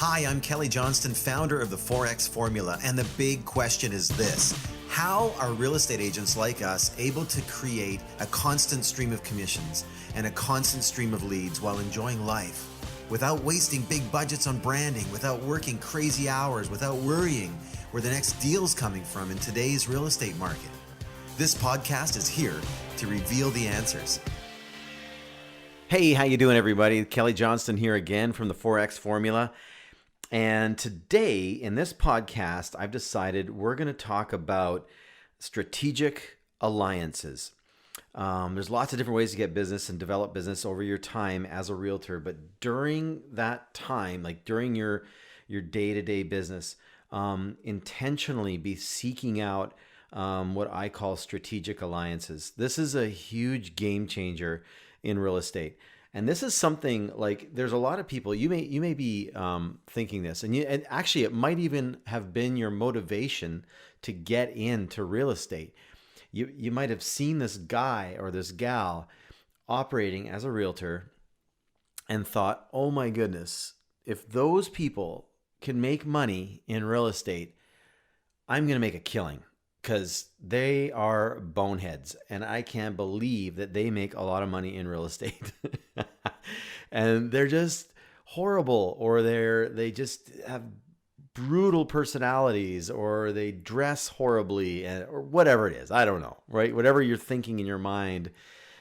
Hi, I'm Kelly Johnston, founder of the Forex Formula, and the big question is this: how are real estate agents like us able to create a constant stream of commissions and a constant stream of leads while enjoying life, without wasting big budgets on branding, without working crazy hours, without worrying where the next deal's coming from in today's real estate market? This podcast is here to reveal the answers. Hey, how you doing, everybody? Kelly Johnston here again from the Forex Formula. And today in this podcast, I've decided we're going to talk about strategic alliances. There's lots of different ways to get business and develop business over your time as a realtor. But during that time, like during your day-to-day business, intentionally be seeking out what I call strategic alliances. This is a huge game changer in real estate. And this is something like there's a lot of people, you may be thinking this, and actually it might even have been your motivation to get into real estate. You might have seen this guy or this gal operating as a realtor and thought, oh my goodness, if those people can make money in real estate, I'm going to make a killing. Because they are boneheads, and I can't believe that they make a lot of money in real estate. And they're just horrible, or they just have brutal personalities, or they dress horribly, or whatever it is. I don't know, right? Whatever you're thinking in your mind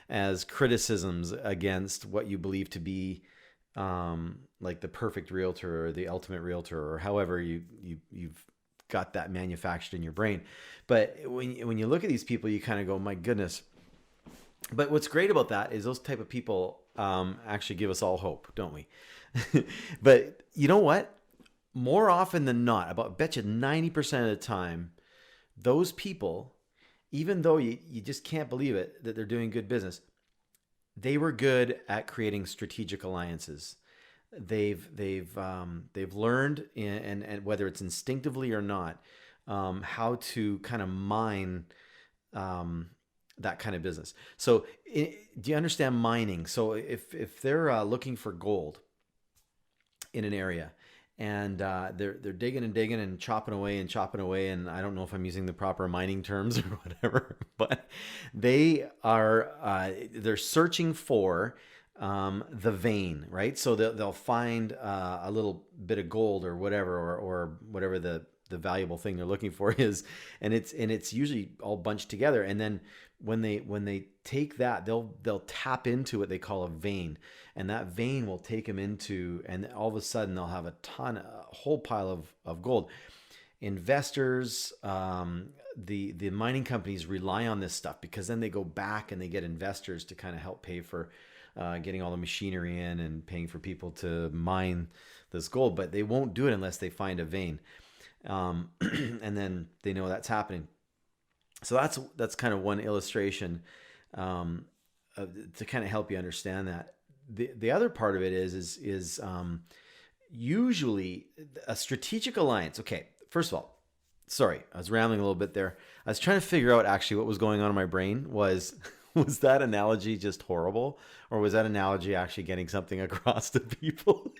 as criticisms against what you believe to be like the perfect realtor or the ultimate realtor, or however you've got that manufactured in your brain. But when you look at these people, you kind of go, my goodness. But what's great about that is those type of people actually give us all hope, don't we? But you know what? More often than not, about bet you 90% of the time, those people, even though you just can't believe it that they're doing good business, they were good at creating strategic alliances. They've learned, and whether it's instinctively or not, how to kind of mine that kind of business. So do you understand mining? So if they're looking for gold in an area, and they're digging and chopping away, and I don't know if I'm using the proper mining terms or whatever, but they're searching for the vein, right? So they'll find a little bit of gold or whatever, or whatever the valuable thing they're looking for is, and it's usually all bunched together. And then when they take that, they'll tap into what they call a vein, and that vein will take them into, and all of a sudden they'll have a whole pile of gold. Investors, the mining companies rely on this stuff, because then they go back and they get investors to kind of help pay for getting all the machinery in and paying for people to mine this gold. But they won't do it unless they find a vein. And then they know that's happening. So that's kind of one illustration to kind of help you understand that. The other part of it is usually a strategic alliance. Okay, first of all, sorry, I was rambling a little bit there. I was trying to figure out actually what was going on in my brain. Was that analogy just horrible, or was that analogy actually getting something across to people?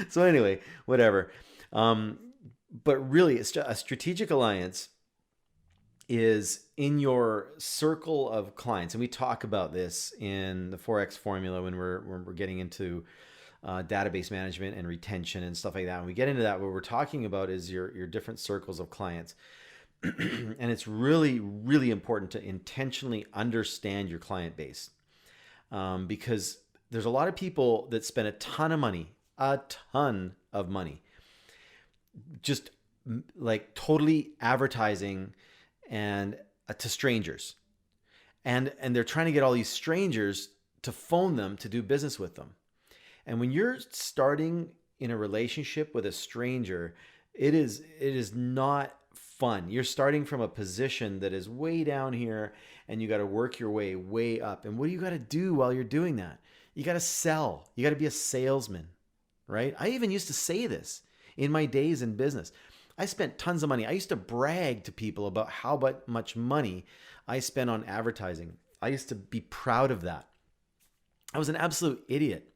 So anyway, whatever. But really, it's just a strategic alliance is in your circle of clients, and we talk about this in the Forex Formula when we're getting into database management and retention and stuff like that. When we get into that, what we're talking about is your different circles of clients. And it's really, really important to intentionally understand your client base, because there's a lot of people that spend a ton of money, just like totally advertising and to strangers, and they're trying to get all these strangers to phone them to do business with them. And when you're starting in a relationship with a stranger, it is not fun. You're starting from a position that is way down here, and you got to work your way up. And what do you got to do while you're doing that? You got to sell. You got to be a salesman, right? I even used to say this in my days in business. I spent tons of money. I used to brag to people about how much money I spent on advertising. I used to be proud of that. I was an absolute idiot.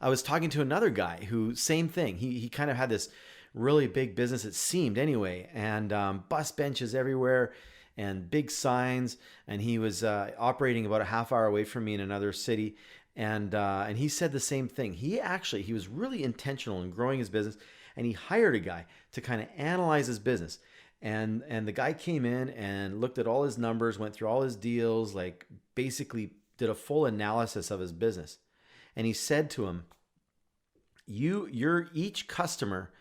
I was talking to another guy who, same thing. He kind of had this really big business, it seemed anyway, and bus benches everywhere and big signs. And he was operating about a half hour away from me in another city. And he said the same thing. He was really intentional in growing his business, and he hired a guy to kind of analyze his business. And the guy came in and looked at all his numbers, went through all his deals, like basically did a full analysis of his business. And he said to him, you're each customer,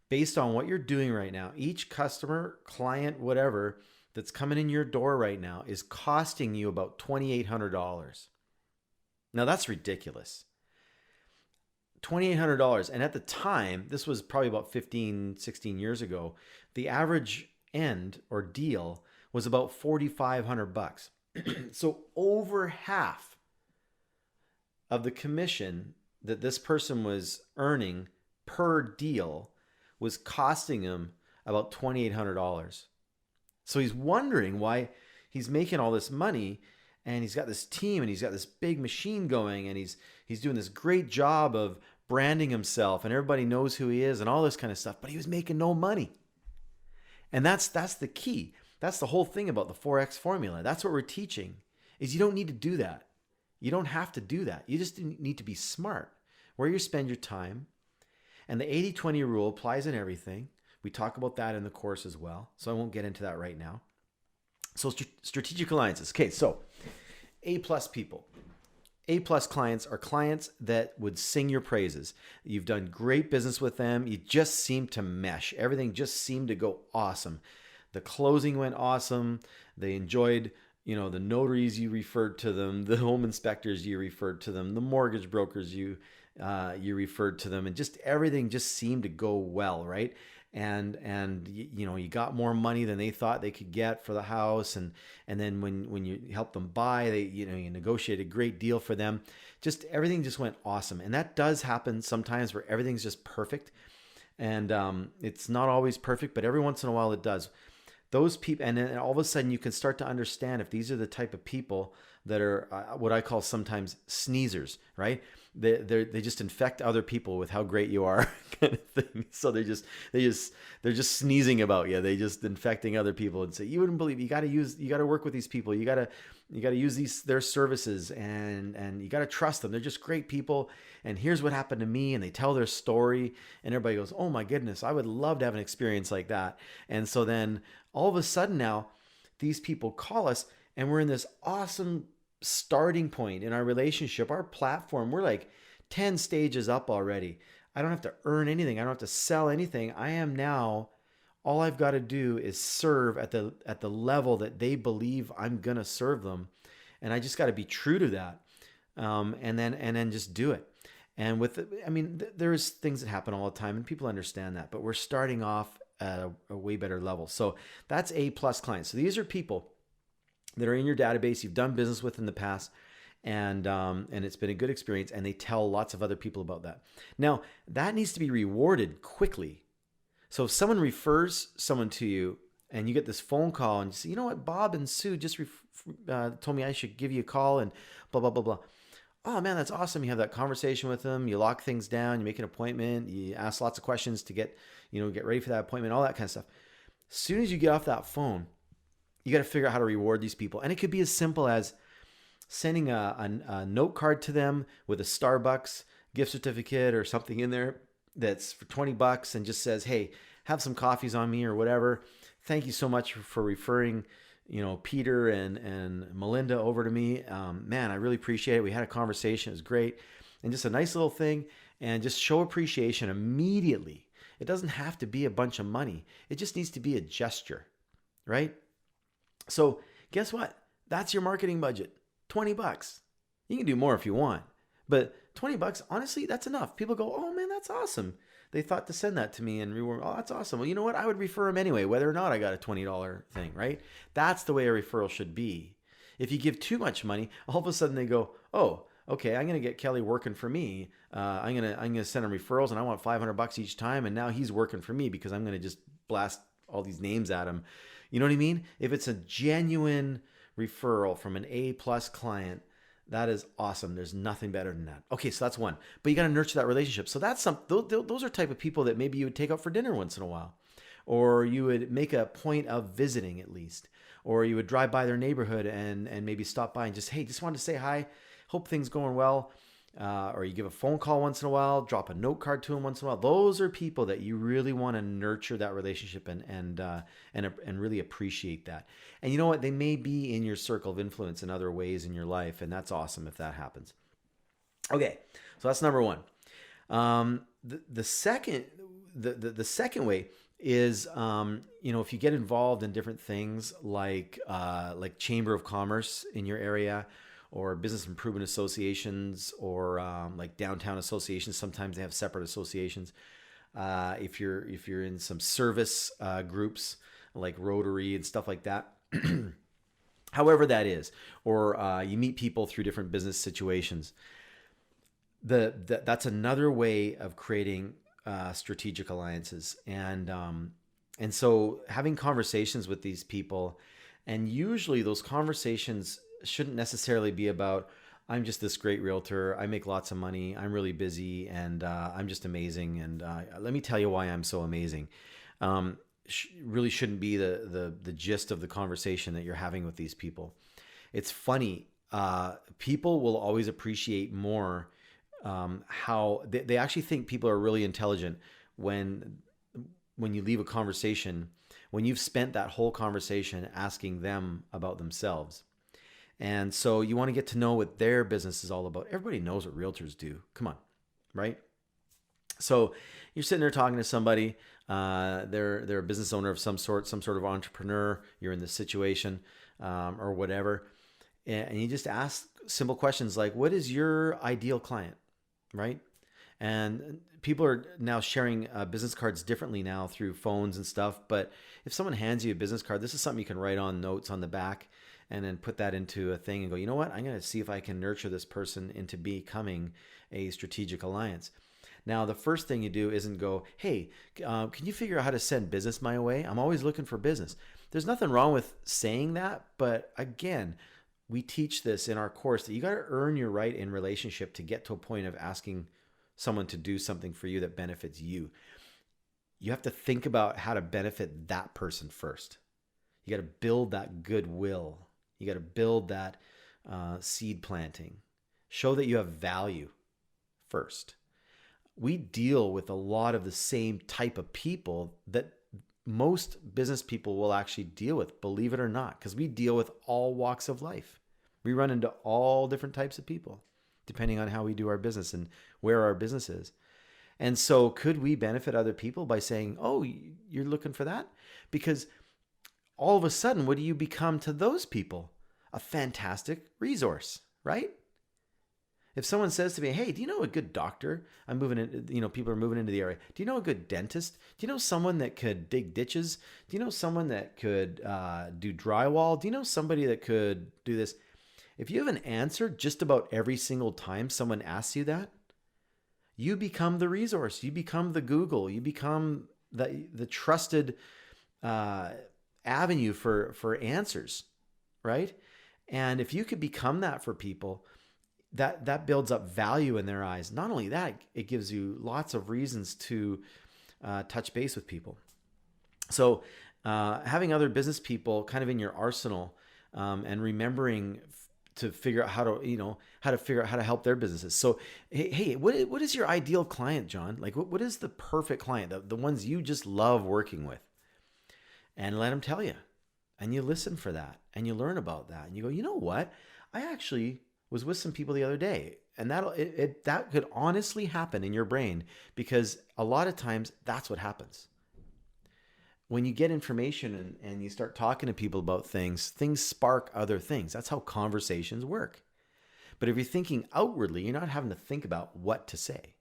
based on what you're doing right now, each customer, client, whatever, that's coming in your door right now is costing you about $2,800. Now that's ridiculous. $2,800. And at the time, this was probably about 15, 16 years ago, the average end or deal was about 4,500 bucks. So over half of the commission that this person was earning per deal was costing him about $2,800. So he's wondering why he's making all this money, and he's got this team and he's got this big machine going, and he's doing this great job of branding himself, and everybody knows who he is and all this kind of stuff, but he was making no money. And that's the key. That's the whole thing about the 4X formula. That's what we're teaching, is you don't need to do that. You don't have to do that. You just need to be smart where you spend your time. And the 80-20 rule applies in everything. We talk about that in the course as well, so I won't get into that right now. So strategic alliances. Okay, so A-plus people. A-plus clients are clients that would sing your praises. You've done great business with them. You just seem to mesh. Everything just seemed to go awesome. The closing went awesome. They enjoyed, the notaries you referred to them, the home inspectors you referred to them, the mortgage brokers you referred to them, and just everything just seemed to go well, right? And you got more money than they thought they could get for the house, and then when you helped them buy, you negotiated a great deal for them. Just everything just went awesome. And that does happen sometimes where everything's just perfect, and it's not always perfect, but every once in a while it does. Those people, and then all of a sudden you can start to understand if these are the type of people that are what I call sometimes sneezers, right? They just infect other people with how great you are, kind of thing. So they're just sneezing about you. They just infecting other people and say, you wouldn't believe. You got to work with these people. You got to use their services, and you got to trust them. They're just great people. And here's what happened to me, and they tell their story, and everybody goes, oh my goodness, I would love to have an experience like that. And so then all of a sudden now, these people call us, and we're in this awesome starting point in our relationship, our platform. We're like 10 stages up already. I don't have to earn anything. I don't have to sell anything. I am now, all I've got to do is serve at the level that they believe I'm going to serve them. And I just got to be true to that. And then just do it. And there's things that happen all the time, and people understand that, but we're starting off at a way better level. So that's A-plus clients. So these are people that are in your database, you've done business with in the past, and it's been a good experience, and they tell lots of other people about that. Now, that needs to be rewarded quickly. So if someone refers someone to you, and you get this phone call, and you say, you know what, Bob and Sue just told me I should give you a call, and blah, blah, blah, blah. Oh man, that's awesome. You have that conversation with them, you lock things down, you make an appointment, you ask lots of questions to get ready for that appointment, all that kind of stuff. As soon as you get off that phone, you got to figure out how to reward these people. And it could be as simple as sending a note card to them with a Starbucks gift certificate or something in there that's for $20 and just says, hey, have some coffees on me or whatever. Thank you so much for referring Peter and Melinda over to me. Man, I really appreciate it. We had a conversation. It was great. And just a nice little thing, and just show appreciation immediately. It doesn't have to be a bunch of money. It just needs to be a gesture, right? So guess what? That's your marketing budget, $20. You can do more if you want, but $20, honestly, that's enough. People go, oh man, that's awesome. They thought to send that to me and reward. Oh, that's awesome. Well, you know what? I would refer them anyway, whether or not I got a $20 thing, right? That's the way a referral should be. If you give too much money, all of a sudden they go, oh, okay, I'm going to get Kelly working for me. I'm going to send him referrals, and I want $500 each time. And now he's working for me because I'm going to just blast all these names at him. You know what I mean? If it's a genuine referral from an A-plus client, That is awesome. There's nothing better than that. Okay, so that's one. But you got to nurture that relationship. So that's those are type of people that maybe you would take out for dinner once in a while, or you would make a point of visiting at least, or you would drive by their neighborhood and maybe stop by and just, hey, just wanted to say hi. Hope things going well. Or you give a phone call once in a while, drop a note card to them once in a while. Those are people that you really want to nurture that relationship and really appreciate that. And you know what? They may be in your circle of influence in other ways in your life, and that's awesome if that happens. Okay, so that's number one. The second the second way is if you get involved in different things like Chamber of Commerce in your area, or business improvement associations, or like downtown associations. Sometimes they have separate associations. If you're in some service groups like Rotary and stuff like that, however that is, or you meet people through different business situations. That's another way of creating strategic alliances, and so having conversations with these people, and usually those conversations shouldn't necessarily be about, I'm just this great realtor, I make lots of money, I'm really busy, and I'm just amazing, and let me tell you why I'm so amazing. Really shouldn't be the gist of the conversation that you're having with these people. It's funny, people will always appreciate more how they actually think people are really intelligent when you leave a conversation, when you've spent that whole conversation asking them about themselves. And so you want to get to know what their business is all about. Everybody knows what realtors do. Come on, right? So you're sitting there talking to somebody. They're a business owner of some sort of entrepreneur. You're in this situation or whatever. And you just ask simple questions like, what is your ideal client, right? And people are now sharing business cards differently now through phones and stuff. But if someone hands you a business card, this is something you can write on notes on the back and then put that into a thing and go, you know what? I'm going to see if I can nurture this person into becoming a strategic alliance. Now, the first thing you do isn't go, hey, can you figure out how to send business my way? I'm always looking for business. There's nothing wrong with saying that. But again, we teach this in our course that you got to earn your right in relationship to get to a point of asking someone to do something for you that benefits you. You have to think about how to benefit that person first. You got to build that goodwill. You got to build that seed planting. Show that you have value first. We deal with a lot of the same type of people that most business people will actually deal with, believe it or not, because we deal with all walks of life. We run into all different types of people, depending on how we do our business and where our business is. And so could we benefit other people by saying, oh, you're looking for that? Because all of a sudden, what do you become to those people? A fantastic resource, right? If someone says to me, hey, do you know a good doctor? I'm moving in, people are moving into the area. Do you know a good dentist? Do you know someone that could dig ditches? Do you know someone that could do drywall? Do you know somebody that could do this? If you have an answer just about every single time someone asks you that, you become the resource. You become the Google. You become the trusted avenue for answers, right? And if you could become that for people, that builds up value in their eyes. Not only that, it gives you lots of reasons to touch base with people. So having other business people kind of in your arsenal and remembering to figure out how to help their businesses. So, hey, what is your ideal client, John? Like, what is the perfect client? The ones you just love working with, and let them tell you, and you listen for that, and you learn about that, and you go, you know what? I actually was with some people the other day, and that could honestly happen in your brain, because a lot of times that's what happens. When you get information and you start talking to people about things spark other things. That's how conversations work. But if you're thinking outwardly, you're not having to think about what to say.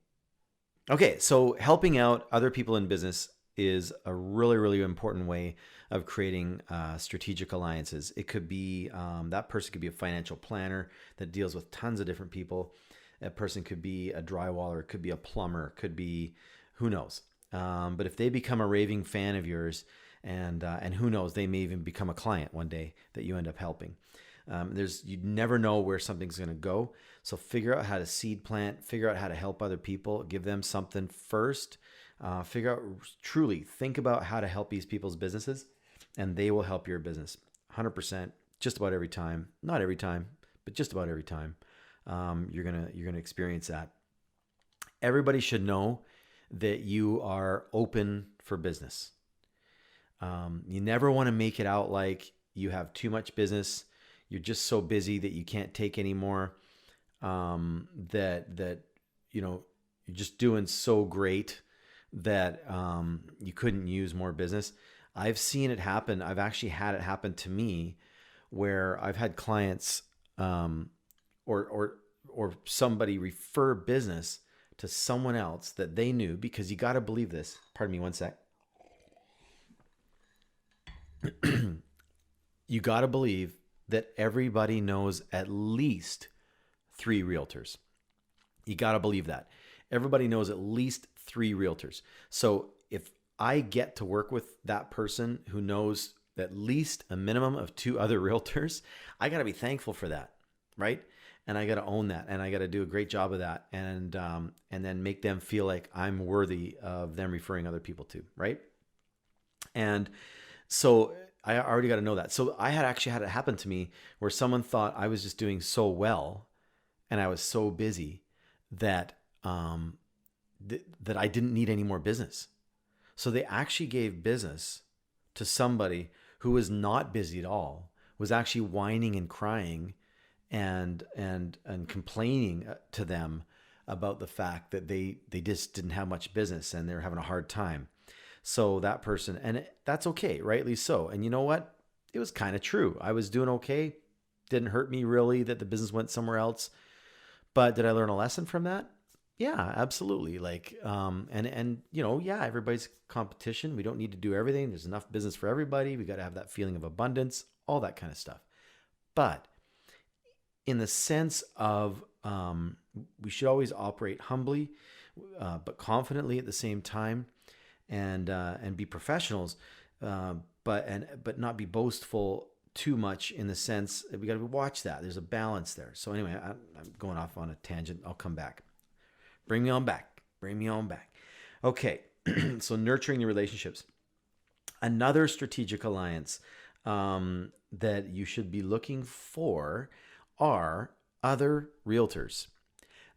Okay, so helping out other people in business is a really, really important way of creating strategic alliances. It could be, that person could be a financial planner that deals with tons of different people. A person could be a drywaller, it could be a plumber, it could be, who knows. But if they become a raving fan of yours, and who knows, they may even become a client one day that you end up helping. You never know where something's going to go. So figure out how to seed plant, figure out how to help other people, give them something first. Figure out, truly think about how to help these people's businesses, and they will help your business 100%, just about every time. Not every time, but just about every time. You're gonna experience that. Everybody should know that you are open for business. You never want to make it out like you have too much business. You're just so busy that you can't take anymore. That you're just doing so great that you couldn't use more business. I've seen it happen. I've actually had it happen to me, where I've had clients or somebody refer business to someone else that they knew, because you got to believe this. Pardon me one sec. You got to believe that everybody knows at least 3 realtors. You got to believe that. Everybody knows at least 3 realtors. So if I get to work with that person who knows at least a minimum of 2 other realtors, I got to be thankful for that, right? And I got to own that, and I got to do a great job of that, and then make them feel like I'm worthy of them referring other people to, right? And so I already got to know that. So I had actually had it happen to me where someone thought I was just doing so well, and I was so busy that that I didn't need any more business. So they actually gave business to somebody who was not busy at all, was actually whining and crying and complaining to them about the fact that they just didn't have much business and they're having a hard time. So that person, and that's okay, rightly so. And you know what? It was kind of true. I was doing okay. Didn't hurt me really that the business went somewhere else. But did I learn a lesson from that? Yeah, absolutely. Like, yeah, everybody's competition. We don't need to do everything. There's enough business for everybody. We got to have that feeling of abundance, all that kind of stuff. But in the sense of, we should always operate humbly, but confidently at the same time, and be professionals, but not be boastful too much, in the sense that we got to watch that. There's a balance there. So anyway, I'm going off on a tangent. I'll come back. Bring me on back. Okay. So nurturing your relationships. Another strategic alliance that you should be looking for are other realtors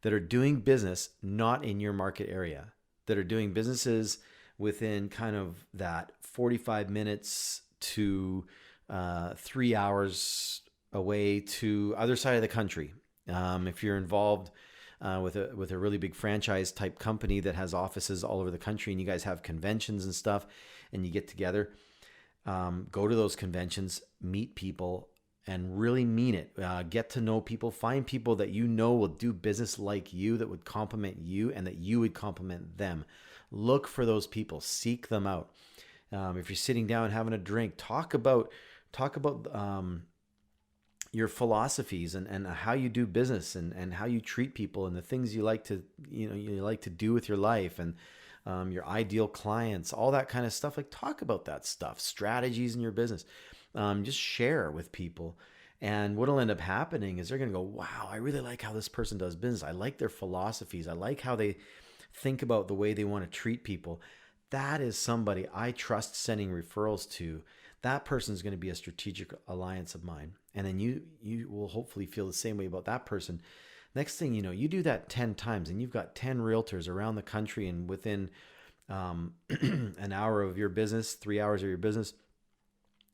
that are doing business not in your market area, that are doing businesses within kind of that 45 minutes to 3 hours away to other side of the country. If you're involved with a really big franchise type company that has offices all over the country, and you guys have conventions and stuff, and you get together, go to those conventions, meet people, and really mean it. Get to know people, find people that you know will do business like you, that would complement you, and that you would complement them. Look for those people, seek them out. If you're sitting down having a drink, talk about your philosophies and how you do business, and how you treat people, and the things you like to do with your life, and your ideal clients, all that kind of stuff. Like, talk about that stuff, strategies in your business. Just share with people. And what'll end up happening is they're going to go, wow, I really like how this person does business. I like their philosophies. I like how they think about the way they want to treat people. That is somebody I trust sending referrals to. That person's going to be a strategic alliance of mine. And then you will hopefully feel the same way about that person. Next thing you know, you do that 10 times, and you've got 10 realtors around the country, and within an hour of your business, 3 hours of your business,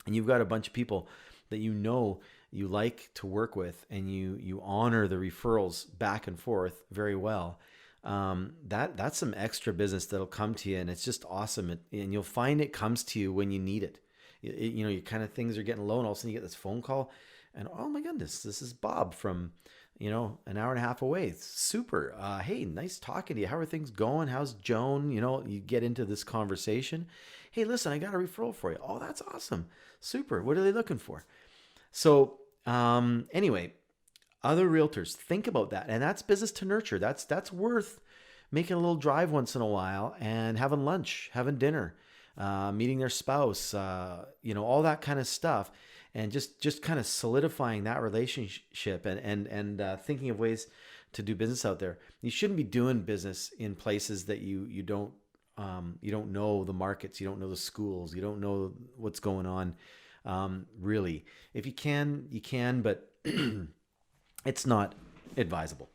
and you've got a bunch of people that you know you like to work with, and you honor the referrals back and forth very well. That's some extra business that'll come to you, and it's just awesome. And you'll find it comes to you when you need it. Your kind of things are getting low, and all of a sudden you get this phone call, and oh my goodness, this is Bob from, an hour and a half away. It's super. Hey, nice talking to you. How are things going? How's Joan? You get into this conversation. Hey, listen, I got a referral for you. Oh, that's awesome. Super. What are they looking for? So, anyway, other realtors, think about that. And that's business to nurture. That's worth making a little drive once in a while, and having lunch, having dinner, meeting their spouse, all that kind of stuff. and just kind of solidifying that relationship, and thinking of ways to do business out there. You shouldn't be doing business in places that you don't know the markets, you don't know the schools, you don't know what's going on. Really, if you can, you can, but it's not advisable.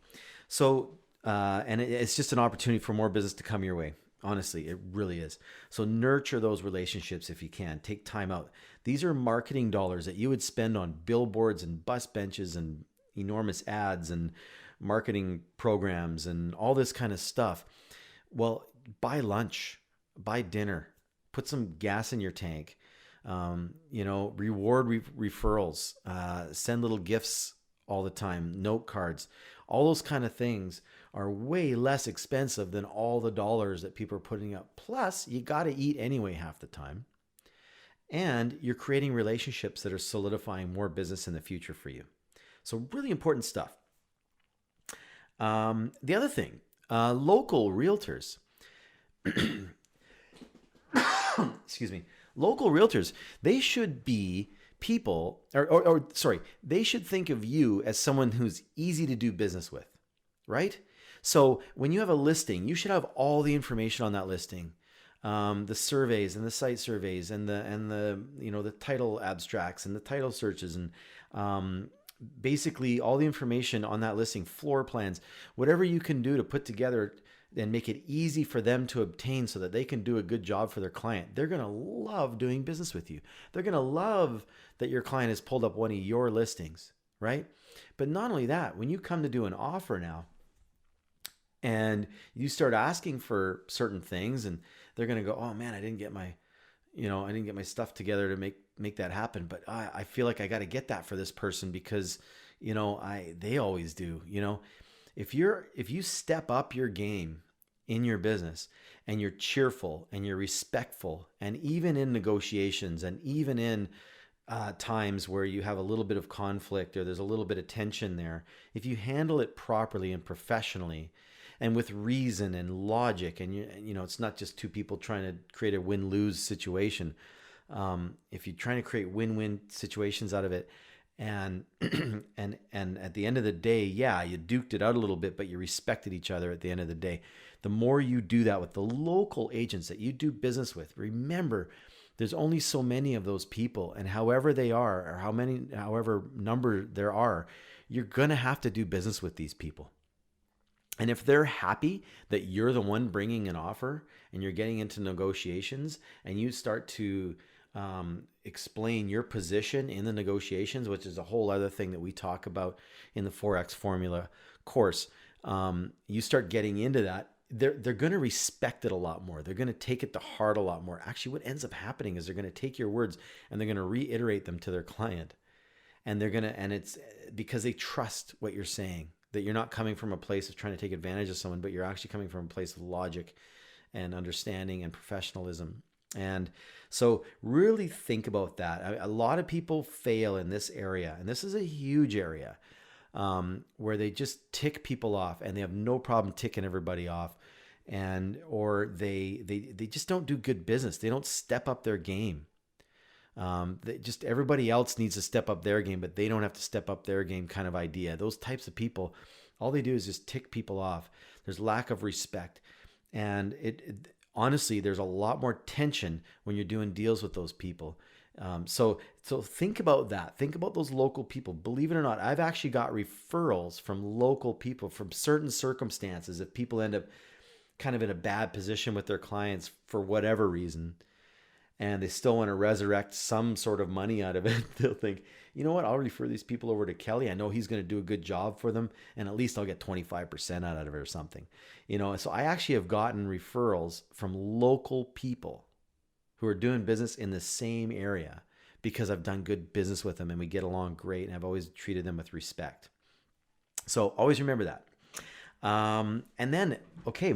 So, and it's just an opportunity for more business to come your way. Honestly, it really is. So nurture those relationships if you can. Take time out. These are marketing dollars that you would spend on billboards and bus benches and enormous ads and marketing programs and all this kind of stuff. Well, buy lunch, buy dinner, put some gas in your tank. Reward referrals, send little gifts all the time, note cards, all those kind of things are way less expensive than all the dollars that people are putting up. Plus, you got to eat anyway half the time. And you're creating relationships that are solidifying more business in the future for you. So really important stuff. The other thing, local realtors. Excuse me. Local realtors, they should be people, they should think of you as someone who's easy to do business with, right? So when you have a listing, you should have all the information on that listing, the surveys and the site surveys and the title abstracts and the title searches and basically all the information on that listing, floor plans, whatever you can do to put together and make it easy for them to obtain so that they can do a good job for their client. They're going to love doing business with you. They're going to love that your client has pulled up one of your listings, right? But not only that, when you come to do an offer now and you start asking for certain things and they're going to go, oh man, I didn't get my stuff together to make that happen. But I feel like I got to get that for this person because, they always do, If you step up your game in your business and you're cheerful and you're respectful, and even in negotiations and even in times where you have a little bit of conflict or there's a little bit of tension there, if you handle it properly and professionally and with reason and logic, and it's not just two people trying to create a win-lose situation. If you're trying to create win-win situations out of it, and at the end of the day, yeah, you duked it out a little bit, but you respected each other at the end of the day. The more you do that with the local agents that you do business with, remember, there's only so many of those people, and however they are, or however number there are, you're gonna have to do business with these people. And if they're happy that you're the one bringing an offer and you're getting into negotiations and you start to explain your position in the negotiations, which is a whole other thing that we talk about in the Forex formula course, you start getting into that, they're going to respect it a lot more. They're going to take it to heart a lot more. Actually, what ends up happening is they're going to take your words and they're going to reiterate them to their client. And it's because they trust what you're saying, that you're not coming from a place of trying to take advantage of someone, but you're actually coming from a place of logic and understanding and professionalism. And so really think about that. A lot of people fail in this area, and this is a huge area where they just tick people off and they have no problem ticking everybody off. Or they just don't do good business. They don't step up their game. Everybody else needs to step up their game, but they don't have to step up their game kind of idea. Those types of people, all they do is just tick people off. There's lack of respect. And honestly, there's a lot more tension when you're doing deals with those people. So think about that. Think about those local people. Believe it or not, I've actually got referrals from local people from certain circumstances. If people end up kind of in a bad position with their clients for whatever reason, and they still want to resurrect some sort of money out of it, they'll think, you know what, I'll refer these people over to Kelly. I know he's going to do a good job for them, and at least I'll get 25% out of it or something. So I actually have gotten referrals from local people who are doing business in the same area because I've done good business with them and we get along great, and I've always treated them with respect. So always remember that. And then,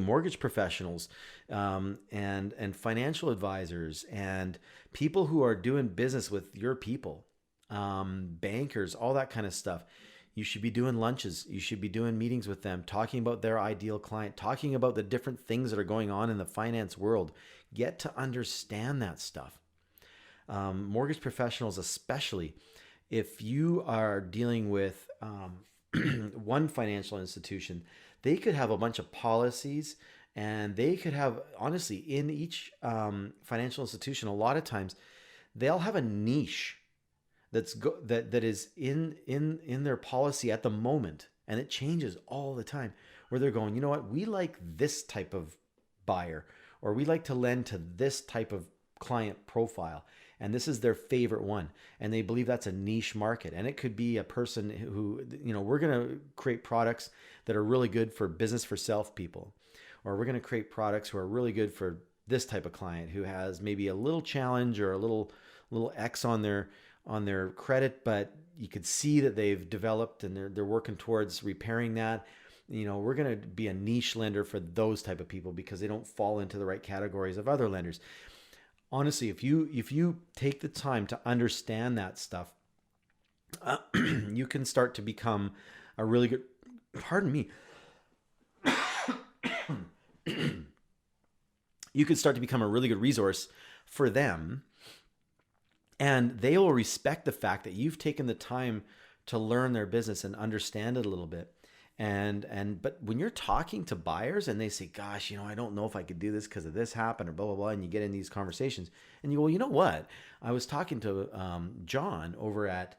mortgage professionals and financial advisors and people who are doing business with your people, bankers, all that kind of stuff. You should be doing lunches. You should be doing meetings with them, talking about their ideal client, talking about the different things that are going on in the finance world. Get to understand that stuff. mortgage professionals, especially if you are dealing with one financial institution, they could have a bunch of policies, and they could have, honestly, in each financial institution, a lot of times they'll have a niche that is in their policy at the moment, and it changes all the time, where they're going, you know what, we like this type of buyer, or we like to lend to this type of client profile, and this is their favorite one, and they believe that's a niche market. And it could be a person who, we're going to create products that are really good for business for self people, or we're going to create products who are really good for this type of client who has maybe a little challenge or a little X on their credit, but you could see that they've developed and they're working towards repairing that. We're going to be a niche lender for those type of people because they don't fall into the right categories of other lenders. Honestly, if you take the time to understand that stuff, you can start to become a really good, pardon me, you can start to become a really good resource for them, and they will respect the fact that you've taken the time to learn their business and understand it a little bit. But when you're talking to buyers and they say, gosh, I don't know if I could do this because of this happened or blah, blah, blah. And you get in these conversations and you go, well, you know what? I was talking to John over at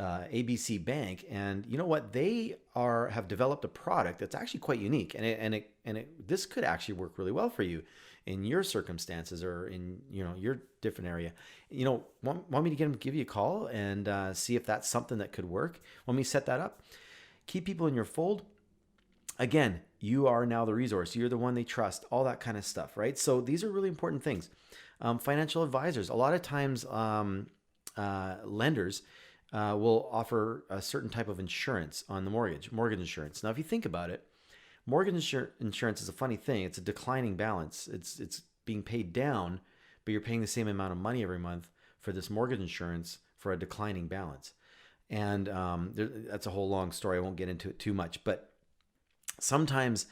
ABC Bank, and you know what? They have developed a product that's actually quite unique. This could actually work really well for you in your circumstances or in, your different area. Want me to give you a call and see if that's something that could work? Want me to set that up? Keep people in your fold. Again, you are now the resource. You're the one they trust, all that kind of stuff, right? So these are really important things. Financial advisors. A lot of times lenders will offer a certain type of insurance on the mortgage insurance. Now, if you think about it, mortgage insurance is a funny thing. It's a declining balance. It's being paid down, but you're paying the same amount of money every month for this mortgage insurance for a declining balance. And that's a whole long story. I won't get into it too much, but sometimes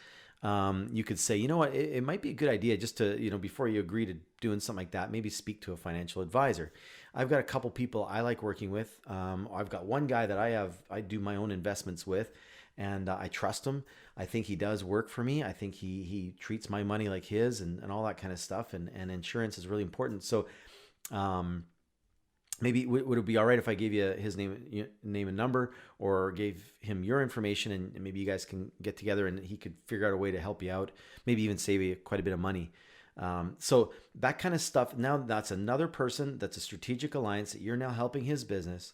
you could say, you know what, it might be a good idea just to, before you agree to doing something like that, maybe speak to a financial advisor. I've got a couple people I like working with. I've got one guy that I do my own investments with, and I trust him. I think he does work for me. I think he treats my money like his and all that kind of stuff. And insurance is really important. So, maybe would it be all right if I gave you his name and number, or gave him your information, and maybe you guys can get together and he could figure out a way to help you out, maybe even save you quite a bit of money. So that kind of stuff. Now that's another person that's a strategic alliance that you're now helping his business.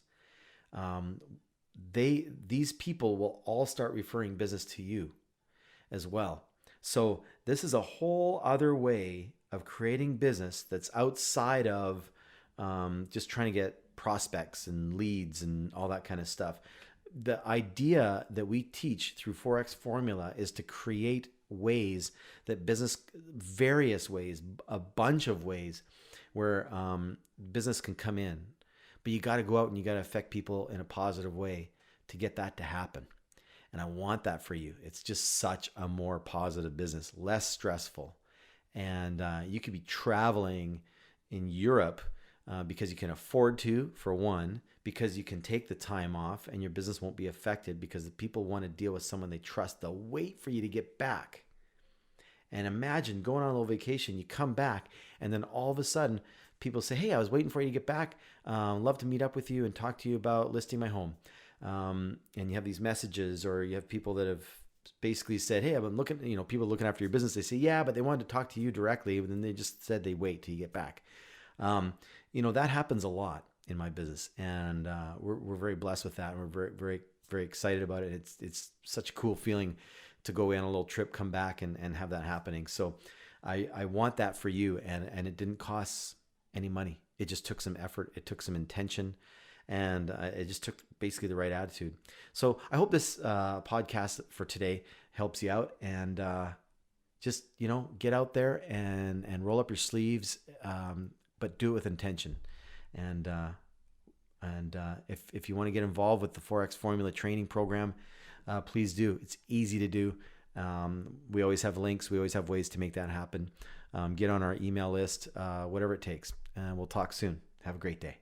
These people will all start referring business to you as well. So this is a whole other way of creating business that's outside of just trying to get prospects and leads and all that kind of stuff. The idea that we teach through Forex Formula is to create ways that various ways, a bunch of ways where business can come in. But you got to go out and you got to affect people in a positive way to get that to happen. And I want that for you. It's just such a more positive business, less stressful. And you could be traveling in Europe because you can afford to, for one, because you can take the time off and your business won't be affected because the people want to deal with someone they trust. They'll wait for you to get back. And imagine going on a little vacation, you come back, and then all of a sudden people say, hey, I was waiting for you to get back. Love to meet up with you and talk to you about listing my home. And you have these messages, or you have people that have basically said, hey, I've been looking, people looking after your business. They say, yeah, but they wanted to talk to you directly. But then they just said they wait till you get back. That happens a lot in my business, and we're very blessed with that. And we're very, very, very excited about it. It's such a cool feeling to go on a little trip, come back, and have that happening. So I want that for you, and it didn't cost any money. It just took some effort. It took some intention, and it just took basically the right attitude. So I hope this podcast for today helps you out, and just get out there and roll up your sleeves, but do it with intention. And if you want to get involved with the Forex Formula training program, please do. It's easy to do. We always have links. We always have ways to make that happen. Get on our email list, whatever it takes. And we'll talk soon. Have a great day.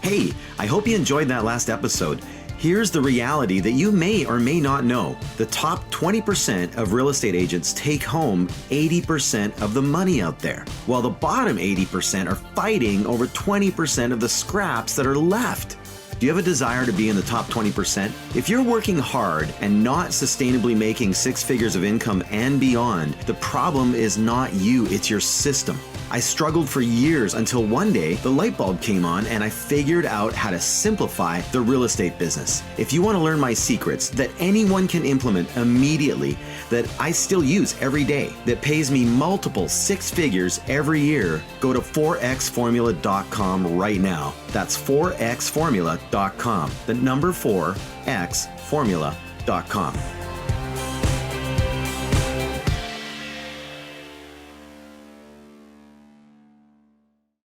Hey, I hope you enjoyed that last episode. Here's the reality that you may or may not know. The top 20% of real estate agents take home 80% of the money out there, while the bottom 80% are fighting over 20% of the scraps that are left. Do you have a desire to be in the top 20%? If you're working hard and not sustainably making 6 figures of income and beyond, the problem is not you, it's your system. I struggled for years until one day the light bulb came on and I figured out how to simplify the real estate business. If you want to learn my secrets that anyone can implement immediately, that I still use every day, that pays me multiple 6 figures every year, go to 4xformula.com right now. That's 4xformula.com. The number 4xformula.com.